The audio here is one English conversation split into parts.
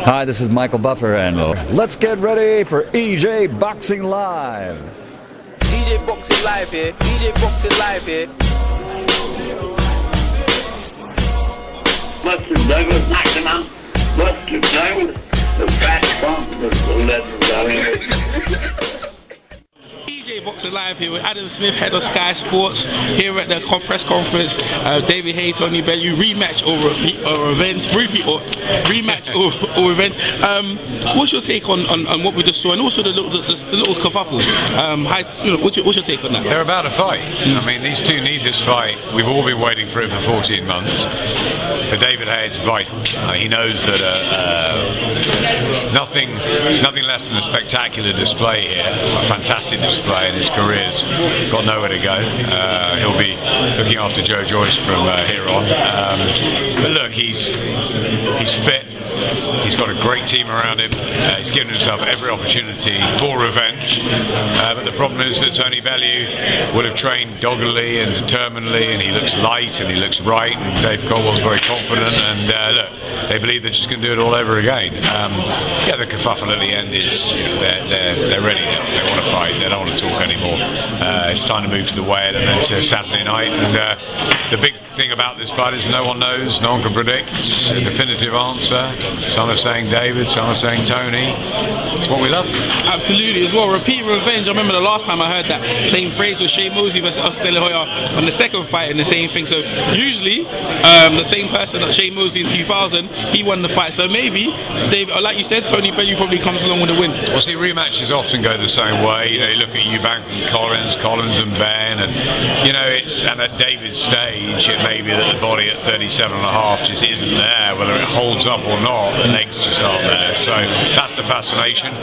Hi, this is Michael Buffer, and let's get ready for EJ Boxing Live. EJ Boxing Live here. EJ Boxing Live here. Mr. Douglas Maximum, Mr. Jones, the fat bump, the leather EJ Boxing Live here with Adam Smith, head of Sky Sports, here at the press conference. David Haye Tony Bellew, rematch or revenge, rematch or revenge. What's your take on what we just saw, and also the little kerfuffle? What's your take on that? They're about to fight. I mean, these two need this fight. We've all been waiting for it for 14 months. For David Haye, it's vital. He knows that nothing less than a spectacular display here, a fantastic display, and his career's got nowhere to go. He'll be looking after Joe Joyce from here on. But look, he's fit. He's got a great team around him. He's given himself every opportunity for revenge. But the problem is that Tony Bellew would have trained doggedly and determinedly, and he looks light and he looks right, and Dave Caldwell's very confident, and look, they believe they're just going to do it all over again. The kerfuffle at the end is, they're ready now. They want to fight. They don't want to talk anymore. It's time to move to the weigh-in and then to Saturday night. And the big thing about this fight is no one knows, no one can predict a definitive answer. Some are saying David, some are saying Tony. It's what we love. Absolutely, as well. Repeat revenge. I remember the last time I heard that same phrase was Shea Mosley versus Oscar De La Hoya on the second fight, and the same thing. So usually, the same person that Shea Mosley in 2000, he won the fight. So maybe, David, like you said, Tony Bellew probably comes along with a win. Well, see, rematches often go the same way. You look at Eubank and Collins and Ben, and and at David's stage, it may be that the body at 37.5 just isn't there, whether it holds up or not. The legs just aren't there. So that's the fascination.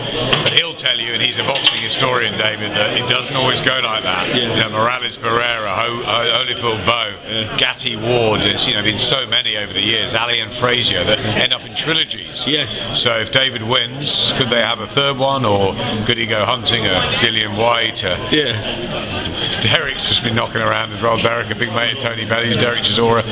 But he'll tell you, and he's a boxing historian, David, that it doesn't always go like that. Yeah. Morales Barrera, Holyfield Bowe, Gatti Ward. There's been so many over the years. Ali and Frazier that end up in trilogies. Yes. So if David wins, could they have a third one, or could he go hunting a Dillian White? Derek's just been knocking around as well. Derek, a big mate of Tony Bellew's. Derek Chisora.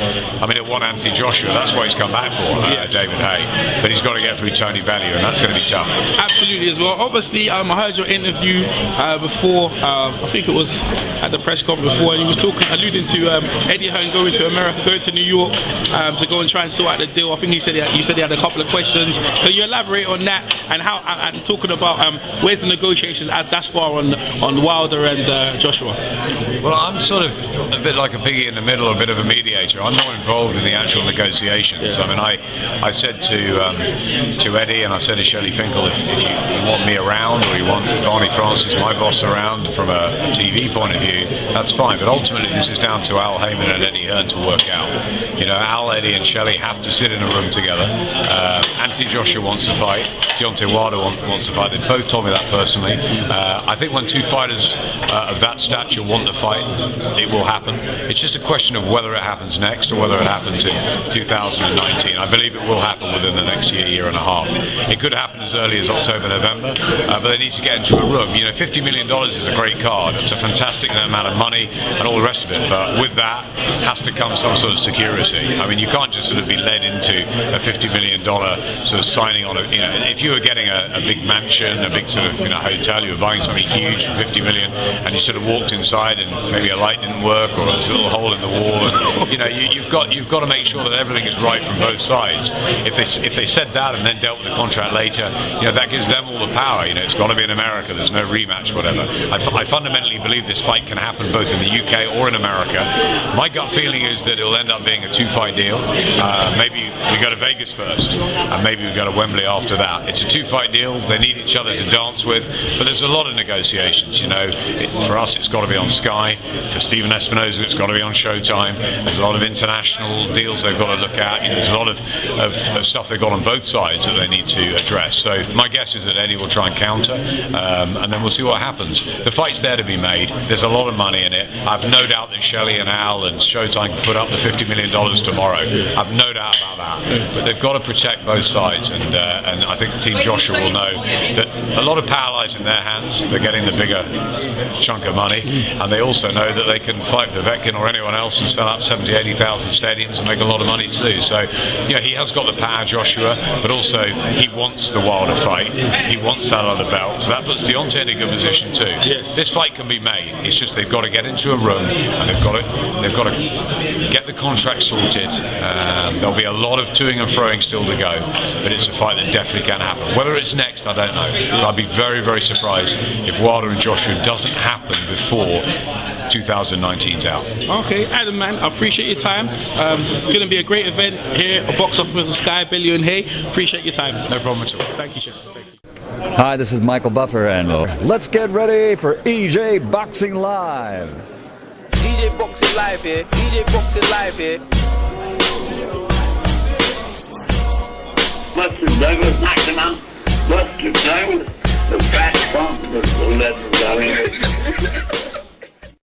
I mean, it won Anthony Joshua. That's what he's come back for, David Haye. But he's got to get through Tony Bellew, and that's going to be tough. Absolutely, as well. Obviously, I heard your interview before. I think it was at the press conference before, and he was alluding to Eddie Hearn going to America, going to New York to go and try and sort out the deal. I think you said he had a couple of questions. Can you elaborate on that, and how? And talking about where's the negotiations at thus far on Wilder and Joshua? Well, I'm sort of a bit like a piggy in the middle, a bit of a mediator. I'm not involved in the actual negotiations. I mean, I said to Eddie, and I said to Shelley Finkel, if you want me around, or you want Barney Francis, my boss, around from a TV point of view, that's fine. But ultimately, this is down to Al Heyman and Eddie Hearn to work out. Al, Eddie, and Shelley have to sit in a room together. Anthony Joshua wants to fight. Deontay Wilder wants to fight. They both told me that personally. I think when two fighters of that stature want to fight, it will happen. It's just a question of whether it happens next or whether it happens in 2019. I believe it will happen within the next year and a half. It could happen as early as October, November, but they need to get into a room. $50 million is a great card. It's a fantastic amount of money and all the rest of it, but with that has to come some sort of security. I mean, you can't just sort of be led into a $50 million sort of signing on if you were getting a big mansion, a big sort of hotel, you were buying something huge for $50 million, and you sort of walked inside and maybe a light didn't work, or there's a little hole in the wall, and you've got to make sure that everything is right from both sides. If they said that and then dealt with the contract later, that gives them all the power. It's got to be in America. There's no rematch, whatever. I fundamentally believe this fight can happen both in the UK or in America. My gut feeling is that it'll end up being a 2-fight deal. Maybe we go to Vegas first, and maybe we go to Wembley after that. It's a 2-fight deal. They need each other to dance with, but there's a lot of negotiations. For us, it's got to be on Sky. For Stephen Espinosa, it's got to be on Showtime. There's a lot of international deals they've got to look at. There's a lot of stuff they've got on both sides that they need to address. So my guess is that Eddie will try and counter, and then we'll see what happens. The fight's there to be made. There's a lot of money in it. I've no doubt that Shelley and Al and Showtime can put up the $50 million tomorrow. I've no doubt about that. But they've got to protect both sides, and I think Team Joshua will know that a lot of power lies in their hands. They're getting the bigger chunk of money, and they also know that they can fight Povetkin or anyone else and sell out 70, 80,000 stadiums and make a lot of money too. So, you know, he has got the power, Joshua, but also he wants the Wilder fight. He wants that other belt, so that puts Deontay in a good position too. Yes. This fight can be made. It's just they've got to get into a room and they've got to get the contract sorted. There'll be a lot of toing and froing still to go, but it's a fight that definitely can happen. Whether it's next, I don't know. But I'd be very, very surprised if Wilder and Joshua doesn't happen before 2019's out. Okay, Adam, man, I appreciate your time. It's going to be a great event here at Box Office with the Sky, Bellew and Haye. Appreciate your time. No problem at all. Thank you, Chef. Thank you. Hi, this is Michael Buffer, and let's get ready for EJ Boxing Live. EJ Boxing Live here. EJ Boxing Live here. Buster Douglas knocked him out. Buster Douglas, the fat bump, the legend.